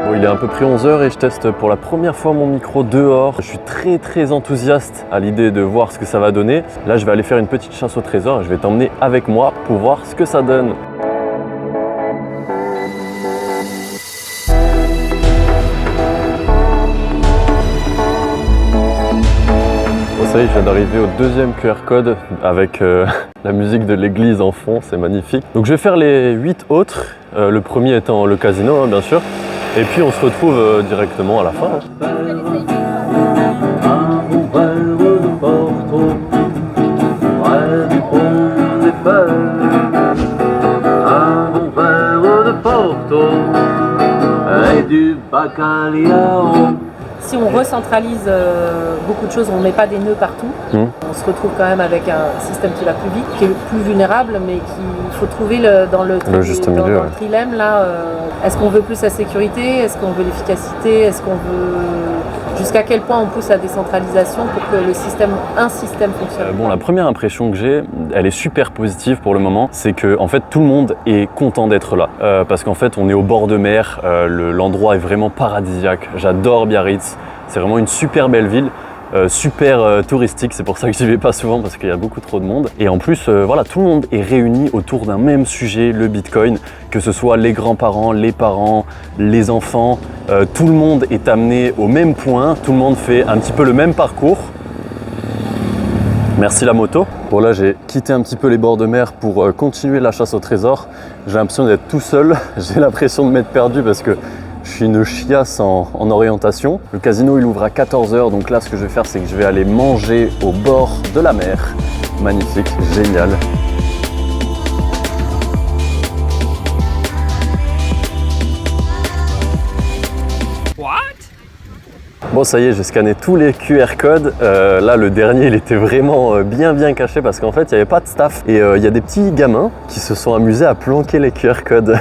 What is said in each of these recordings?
Bon, il est un peu pris 11h et je teste pour la première fois mon micro dehors. Je suis très enthousiaste à l'idée de voir ce que ça va donner. Là, je vais aller faire une petite chasse au trésor et je vais t'emmener avec moi pour voir ce que ça donne. Ça y est, je viens d'arriver au deuxième QR code avec la musique de l'église en fond, c'est magnifique. Donc je vais faire les 8 autres, le premier étant le casino hein, bien sûr, et puis on se retrouve directement à la fin. Si on recentralise beaucoup de choses, on ne met pas des nœuds partout, on se retrouve quand même avec un système qui va plus vite, qui est plus vulnérable, mais qu'il faut trouver dans le trilemme là. Est-ce qu'on veut plus la sécurité? Est-ce qu'on veut l'efficacité? Est-ce qu'on veut... Jusqu'à quel point on pousse la décentralisation pour que un système fonctionne? Bon, la première impression que j'ai, elle est super positive pour le moment, c'est que en fait tout le monde est content d'être là, parce qu'en fait on est au bord de mer, l'endroit est vraiment paradisiaque. J'adore Biarritz, c'est vraiment une super belle ville. Super touristique, c'est pour ça que j'y vais pas souvent parce qu'il y a beaucoup trop de monde. Et en plus, voilà, tout le monde est réuni autour d'un même sujet, le Bitcoin, que ce soit les grands-parents, les parents, les enfants, tout le monde est amené au même point, tout le monde fait un petit peu le même parcours. Merci la moto. Bon là j'ai quitté un petit peu les bords de mer pour continuer la chasse au trésor. J'ai l'impression d'être tout seul, j'ai l'impression de m'être perdu parce que je suis une chiasse en orientation. Le casino il ouvre à 14h, donc là ce que je vais faire c'est que je vais aller manger au bord de la mer. Magnifique, génial. Bon ça y est, j'ai scanné tous les QR codes. Là le dernier il était vraiment bien caché parce qu'en fait il n'y avait pas de staff. Et il y a des petits gamins qui se sont amusés à planquer les QR codes.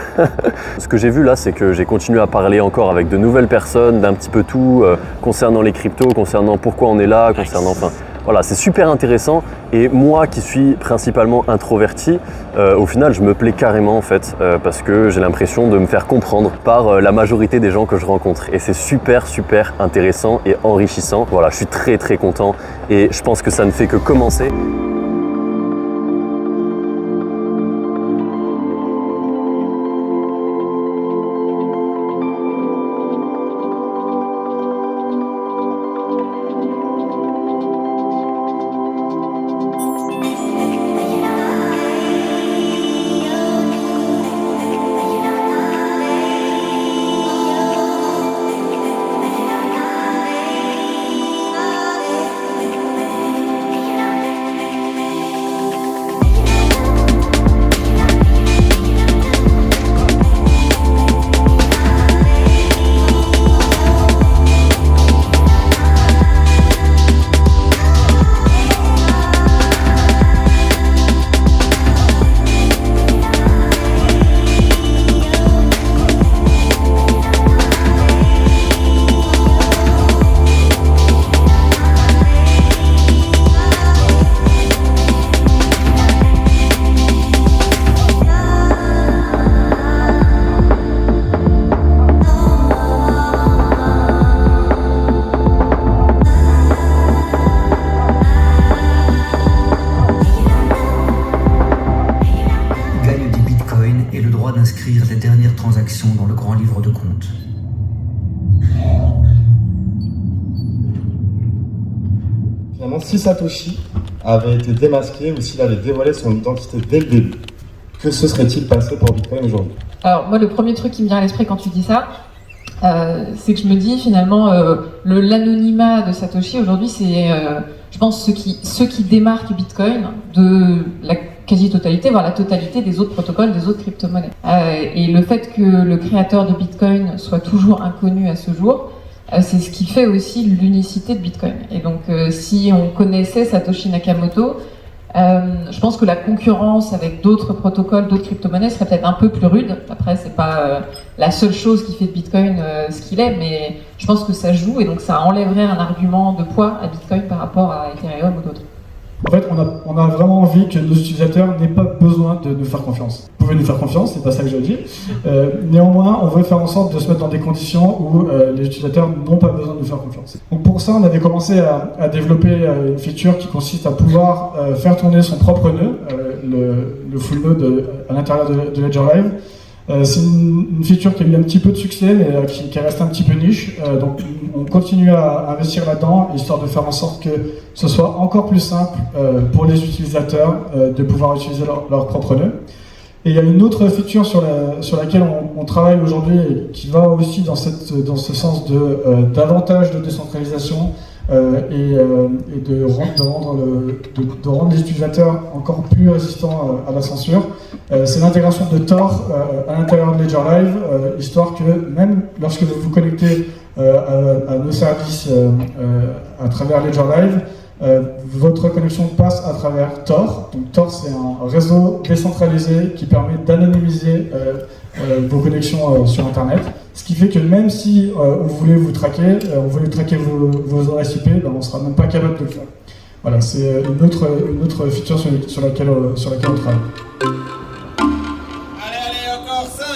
Ce que j'ai vu là c'est que j'ai continué à parler encore avec de nouvelles personnes, d'un petit peu tout, concernant les cryptos, concernant pourquoi on est là, concernant... Enfin, voilà, c'est super intéressant et moi qui suis principalement introverti, au final je me plais carrément en fait parce que j'ai l'impression de me faire comprendre par la majorité des gens que je rencontre et c'est super intéressant et enrichissant. Voilà, je suis très content et je pense que ça ne fait que commencer. D'inscrire les dernières transactions dans le grand livre de compte. Finalement, si Satoshi avait été démasqué ou s'il avait dévoilé son identité dès le début, que se serait-il passé pour Bitcoin aujourd'hui? Alors moi, le premier truc qui me vient à l'esprit quand tu dis ça, c'est que je me dis finalement l'anonymat de Satoshi aujourd'hui, c'est je pense ce qui démarque Bitcoin de la quasi-totalité, voire la totalité des autres protocoles, des autres crypto-monnaies. Et le fait que le créateur de Bitcoin soit toujours inconnu à ce jour, c'est ce qui fait aussi l'unicité de Bitcoin. Et donc si on connaissait Satoshi Nakamoto, je pense que la concurrence avec d'autres protocoles, d'autres crypto-monnaies serait peut-être un peu plus rude. Après, c'est pas la seule chose qui fait de Bitcoin ce qu'il est, mais je pense que ça joue et donc ça enlèverait un argument de poids à Bitcoin par rapport à Ethereum ou d'autres. En fait, on a vraiment envie que nos utilisateurs n'aient pas besoin de nous faire confiance. Vous pouvez nous faire confiance, c'est pas ça que je dis. Néanmoins, on veut faire en sorte de se mettre dans des conditions où les utilisateurs n'ont pas besoin de nous faire confiance. Donc pour ça, on avait commencé à développer une feature qui consiste à pouvoir faire tourner son propre nœud, le full node à l'intérieur de Ledger Live. C'est une feature qui a eu un petit peu de succès, mais qui reste un petit peu niche. Donc on continue à investir là-dedans, histoire de faire en sorte que ce soit encore plus simple pour les utilisateurs de pouvoir utiliser leur propre nœud. Et il y a une autre feature sur laquelle on travaille aujourd'hui et qui va aussi dans ce sens davantage de décentralisation et de rendre les utilisateurs encore plus résistants à la censure. C'est l'intégration de Tor à l'intérieur de Ledger Live, histoire que même lorsque vous vous connectez à nos services à travers Ledger Live, votre connexion passe à travers Tor. Donc Tor, c'est un réseau décentralisé qui permet d'anonymiser vos connexions sur Internet. Ce qui fait que même si on voulait vous traquer, on voulait traquer vos adresses IP, ben on ne sera même pas capable de le faire. Voilà, c'est une autre feature sur laquelle on travaille. Allez, encore 5,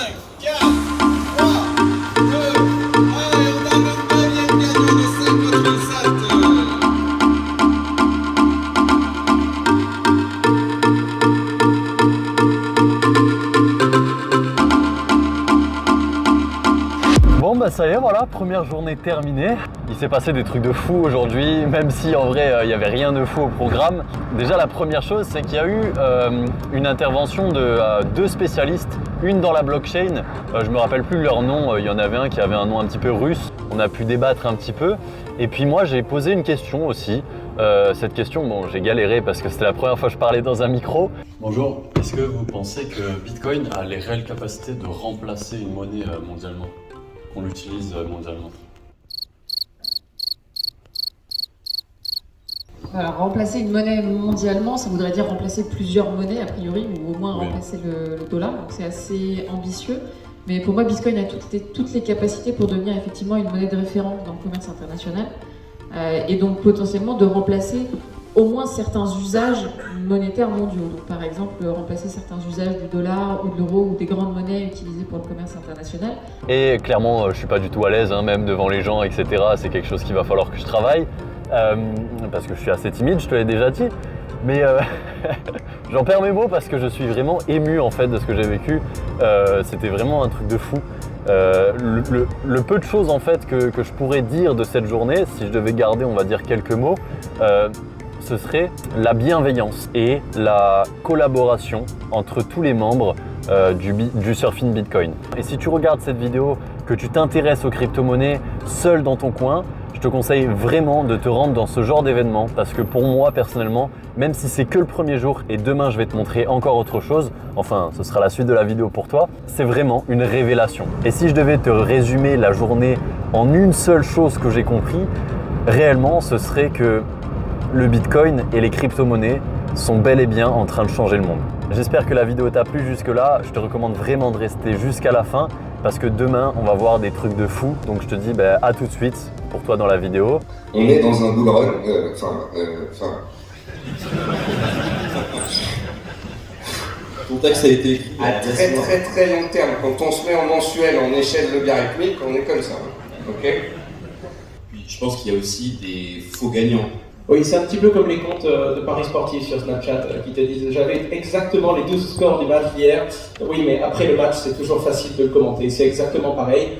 4, 3, 2, 1, et on a le deuxième gagnant de 57. Bon bah ça y est, voilà, première journée terminée. Il s'est passé des trucs de fou aujourd'hui, même si en vrai il n'y avait rien de fou au programme. Déjà la première chose, c'est qu'il y a eu une intervention de deux spécialistes, une dans la blockchain, je me rappelle plus leur nom, il y en avait un qui avait un nom un petit peu russe, on a pu débattre un petit peu. Et puis moi j'ai posé une question aussi. Cette question, bon, j'ai galéré parce que c'était la première fois que je parlais dans un micro. Bonjour, est-ce que vous pensez que Bitcoin a les réelles capacités de remplacer une monnaie mondialement, qu'on l'utilise mondialement? Alors, remplacer une monnaie mondialement, ça voudrait dire remplacer plusieurs monnaies a priori, ou au moins remplacer le dollar, donc c'est assez ambitieux. Mais pour moi, Bitcoin a toutes les capacités pour devenir effectivement une monnaie de référence dans le commerce international, et donc potentiellement de remplacer au moins certains usages monétaires mondiaux. Donc par exemple, remplacer certains usages du dollar ou de l'euro ou des grandes monnaies utilisées pour le commerce international. Et clairement, je suis pas du tout à l'aise, hein, même devant les gens, etc. C'est quelque chose qu'il va falloir que je travaille, parce que je suis assez timide, je te l'ai déjà dit. Mais j'en perds mes mots parce que je suis vraiment ému en fait de ce que j'ai vécu. C'était vraiment un truc de fou. Le peu de choses en fait que je pourrais dire de cette journée, si je devais garder on va dire quelques mots, ce serait la bienveillance et la collaboration entre tous les membres du Surfing Bitcoin. Et si tu regardes cette vidéo, que tu t'intéresses aux crypto-monnaies seul dans ton coin, je te conseille vraiment de te rendre dans ce genre d'événement parce que pour moi personnellement, même si c'est que le premier jour et demain je vais te montrer encore autre chose, enfin ce sera la suite de la vidéo pour toi, c'est vraiment une révélation. Et si je devais te résumer la journée en une seule chose que j'ai compris, réellement ce serait que le Bitcoin et les crypto-monnaies sont bel et bien en train de changer le monde. J'espère que la vidéo t'a plu jusque-là. Je te recommande vraiment de rester jusqu'à la fin parce que demain, on va voir des trucs de fou. Donc je te dis à tout de suite pour toi dans la vidéo. On est dans un bull run, Ton texte a été écrit à très long terme. Quand on se met en mensuel, en échelle logarithmique, on est comme ça. Ok ? Puis je pense qu'il y a aussi des faux gagnants. Oui, c'est un petit peu comme les comptes de paris sportifs sur Snapchat qui te disent « J'avais exactement les 12 scores du match d'hier. » Oui, mais après le match, c'est toujours facile de le commenter. C'est exactement pareil.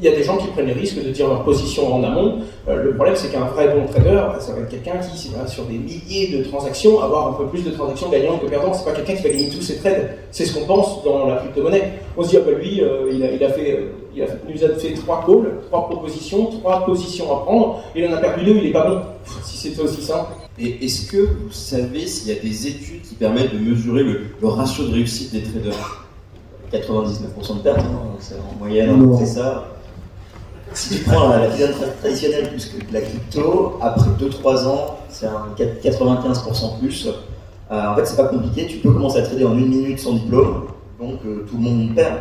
Il y a des gens qui prennent les risques de dire leur position en amont. Le problème, c'est qu'un vrai bon trader, ça va être quelqu'un qui va sur des milliers de transactions avoir un peu plus de transactions gagnantes que perdantes. C'est pas quelqu'un qui va gagner tous ses trades. C'est ce qu'on pense dans la crypto-monnaie. On se dit, lui, il nous a fait 3 calls, 3 propositions, 3 positions à prendre. Il en a perdu 2, il est pas bon. Si c'était aussi simple. Et est-ce que vous savez s'il y a des études qui permettent de mesurer le ratio de réussite des traders? 99% de pertes, c'est en moyenne, c'est ça. Si tu prends la filiale traditionnelle plus que la crypto, après 2-3 ans, c'est un 95% plus. En fait, c'est pas compliqué, tu peux commencer à trader en 1 minute sans diplôme, donc tout le monde perd.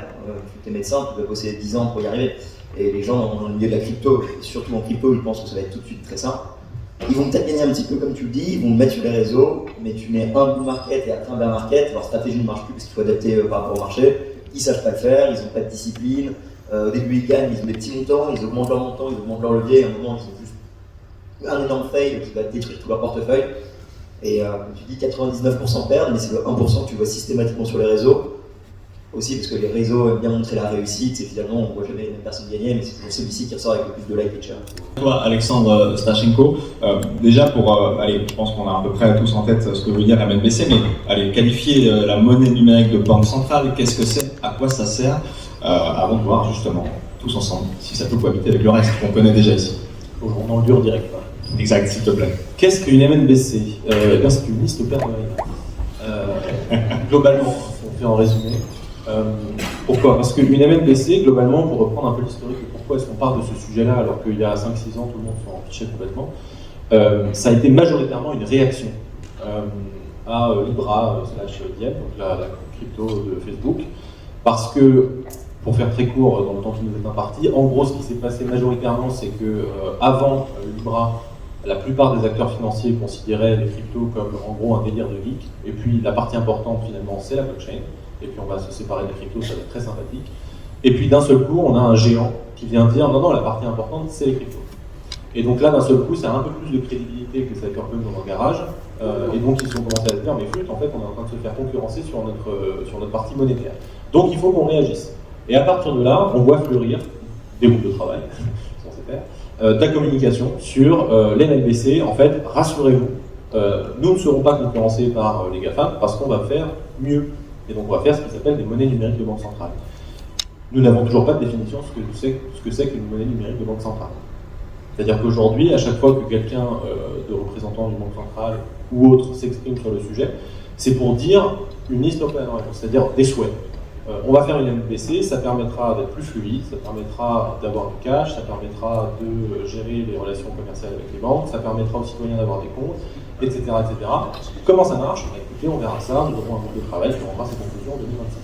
Tu es médecin, tu dois bosser 10 ans pour y arriver. Et les gens dans le milieu de la crypto, et surtout en crypto, ils pensent que ça va être tout de suite très simple. Ils vont peut-être gagner un petit peu comme tu le dis, ils vont le mettre sur les réseaux, mais tu mets un bull market et après un bear market, leur stratégie ne marche plus parce qu'il faut adapter par rapport au marché, ils savent pas le faire, ils n'ont pas de discipline, au début ils gagnent, ils ont des petits montants, ils augmentent leur montant, ils augmentent leur levier, et à un moment ils ont juste un énorme fail qui va détruire tout leur portefeuille. Et comme tu dis, 99% perdent, mais c'est le 1% que tu vois systématiquement sur les réseaux. Aussi parce que les réseaux aiment bien montrer la réussite, et finalement on ne voit jamais les mêmes personnes gagner, mais c'est toujours celui-ci qui ressort avec le plus de likes et de share. Toi, Alexandre Stachenko, déjà allez, je pense qu'on a à peu près tous en tête ce que veut dire MNBC, mais allez, qualifier la monnaie numérique de banque centrale, qu'est-ce que c'est, à quoi ça sert, avant de voir justement, tous ensemble, si ça peut cohabiter avec le reste qu'on connaît déjà ici. On en dur direct. Exact, s'il te plaît. Qu'est-ce qu'une MNBC? C'est une liste Père Noël. Globalement, on fait en résumé. Pourquoi? Parce qu'une MNBC, globalement, pour reprendre un peu l'historique de pourquoi est-ce qu'on parle de ce sujet-là alors qu'il y a 5-6 ans, tout le monde s'en fichait complètement, ça a été majoritairement une réaction à Libra/Diem, donc la crypto de Facebook, parce que, pour faire très court dans le temps qui nous est imparti, en gros, ce qui s'est passé majoritairement, c'est que avant Libra, la plupart des acteurs financiers considéraient les cryptos comme en gros un délire de geek, et puis la partie importante finalement c'est la blockchain, et puis on va se séparer des cryptos, ça va être très sympathique. Et puis d'un seul coup, on a un géant qui vient dire non, la partie importante c'est les cryptos. Et donc là, d'un seul coup, ça a un peu plus de crédibilité que ça comme dans un garage, et donc ils ont commencé à se dire mais flûte, en fait, on est en train de se faire concurrencer sur notre partie monétaire. Donc il faut qu'on réagisse. Et à partir de là, on voit fleurir des groupes de travail, censé faire, de la communication sur les MNBC. En fait, rassurez-vous, nous ne serons pas concurrencés par les GAFAM parce qu'on va faire mieux. Et donc on va faire ce qui s'appelle des monnaies numériques de banque centrale. Nous n'avons toujours pas de définition de ce que c'est qu'une monnaie numérique de banque centrale. C'est-à-dire qu'aujourd'hui, à chaque fois que quelqu'un de représentant d'une banque centrale ou autre s'exprime sur le sujet, c'est pour dire une liste opératoire, c'est-à-dire des souhaits. On va faire une MBC, ça permettra d'être plus fluide, ça permettra d'avoir du cash, ça permettra de gérer les relations commerciales avec les banques, ça permettra aux citoyens d'avoir des comptes, etc. etc. Comment ça marche? Écoutez, on verra ça, nous aurons un groupe de travail qui rendra ses conclusions en 2026.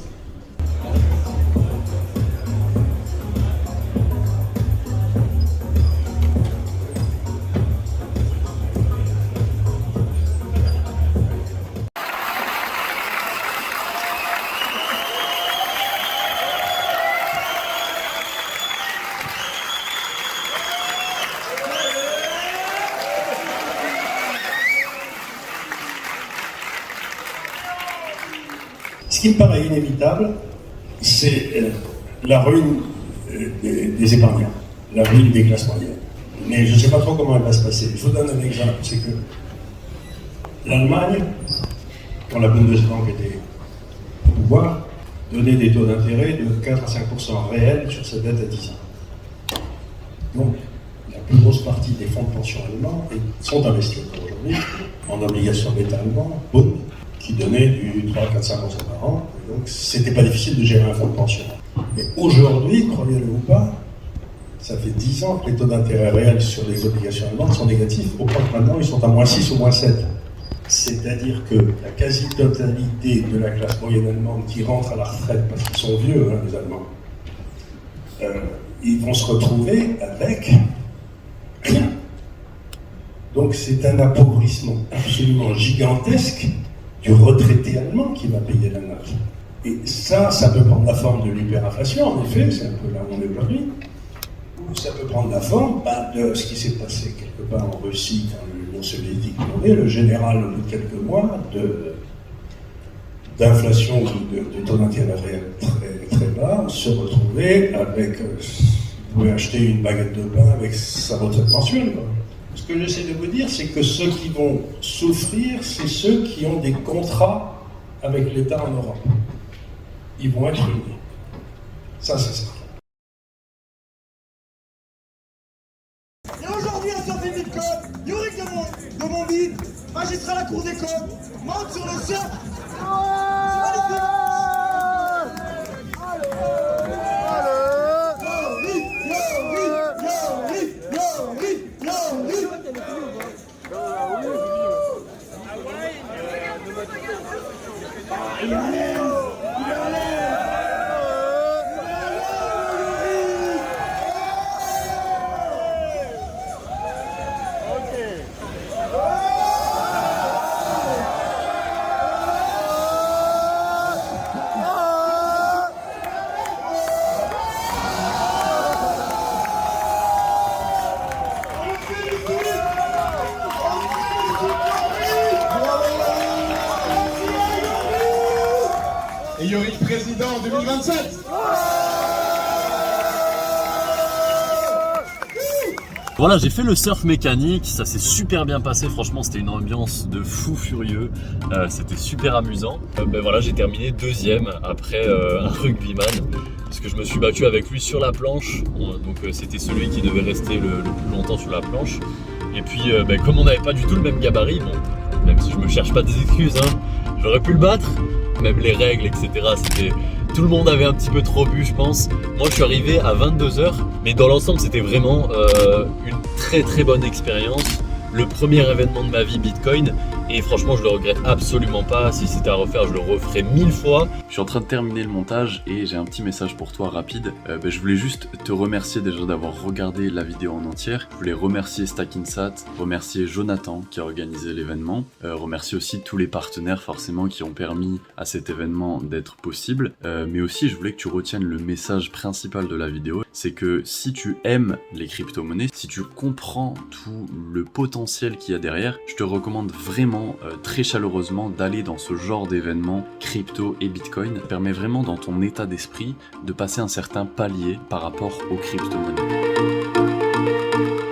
Ce qui me paraît inévitable, c'est la ruine des épargnants, la ruine des classes moyennes. Mais je ne sais pas trop comment elle va se passer. Je vous donne un exemple, c'est que l'Allemagne, quand la Bundesbank était au pouvoir, donnait des taux d'intérêt de 4 à 5% réels sur sa dette à 10 ans. Donc, la plus grosse partie des fonds de pension allemands sont investis aujourd'hui en obligations d'État allemand, Bund, qui donnait du 3, 4, 5% par an. Donc, c'était pas difficile de gérer un fonds de pension. Mais aujourd'hui, croyez-le ou pas, ça fait 10 ans que les taux d'intérêt réels sur les obligations allemandes sont négatifs. Au point que maintenant, ils sont à -6 ou -7. C'est-à-dire que la quasi-totalité de la classe moyenne allemande qui rentre à la retraite, parce qu'ils sont vieux, hein, les Allemands, ils vont se retrouver avec rien. Donc c'est un appauvrissement absolument gigantesque du retraité allemand qui va payer la note. Et ça peut prendre la forme de l'hyperinflation, en effet, c'est un peu là où on est aujourd'hui. Ou ça peut prendre la forme de ce qui s'est passé quelque part en Russie quand l'Union soviétique tombait, le général, au bout de quelques mois, d'inflation ou de taux d'intérêt réel très, très bas, se retrouver avec, vous pouvez acheter une baguette de pain avec sa retraite mensuelle, quoi. Ce que j'essaie de vous dire, c'est que ceux qui vont souffrir, c'est ceux qui ont des contrats avec l'État en Europe. Ils vont être ruinés. Ça, c'est certain. Et aujourd'hui, on sort des bitcoins. Yorick de mon bide, magistrat à la cour des comptes, monte sur le sol. président en 2027. Voilà, j'ai fait le surf mécanique, ça s'est super bien passé, franchement c'était une ambiance de fou furieux, c'était super amusant. Voilà, j'ai terminé deuxième après un rugbyman, parce que je me suis battu avec lui sur la planche, donc c'était celui qui devait rester le plus longtemps sur la planche. Et puis comme on n'avait pas du tout le même gabarit, bon, même si je me cherche pas des excuses, hein, j'aurais pu le battre, même les règles, etc. Tout le monde avait un petit peu trop bu, je pense. Moi, je suis arrivé à 22h, mais dans l'ensemble, c'était vraiment une très bonne expérience. Le premier événement de ma vie Bitcoin, et franchement, je le regrette absolument pas. Si c'était à refaire, je le referais 1000 fois. Je suis en train de terminer le montage et j'ai un petit message pour toi rapide. Je voulais juste te remercier déjà d'avoir regardé la vidéo en entière. Je voulais remercier Stackinsat, remercier Jonathan qui a organisé l'événement, remercier aussi tous les partenaires forcément qui ont permis à cet événement d'être possible. Mais aussi, je voulais que tu retiennes le message principal de la vidéo, c'est que si tu aimes les crypto-monnaies, si tu comprends tout le potentiel qu'il y a derrière, je te recommande vraiment très chaleureusement d'aller dans ce genre d'événement crypto et Bitcoin. Ça permet vraiment dans ton état d'esprit de passer un certain palier par rapport aux crypto-monnaies.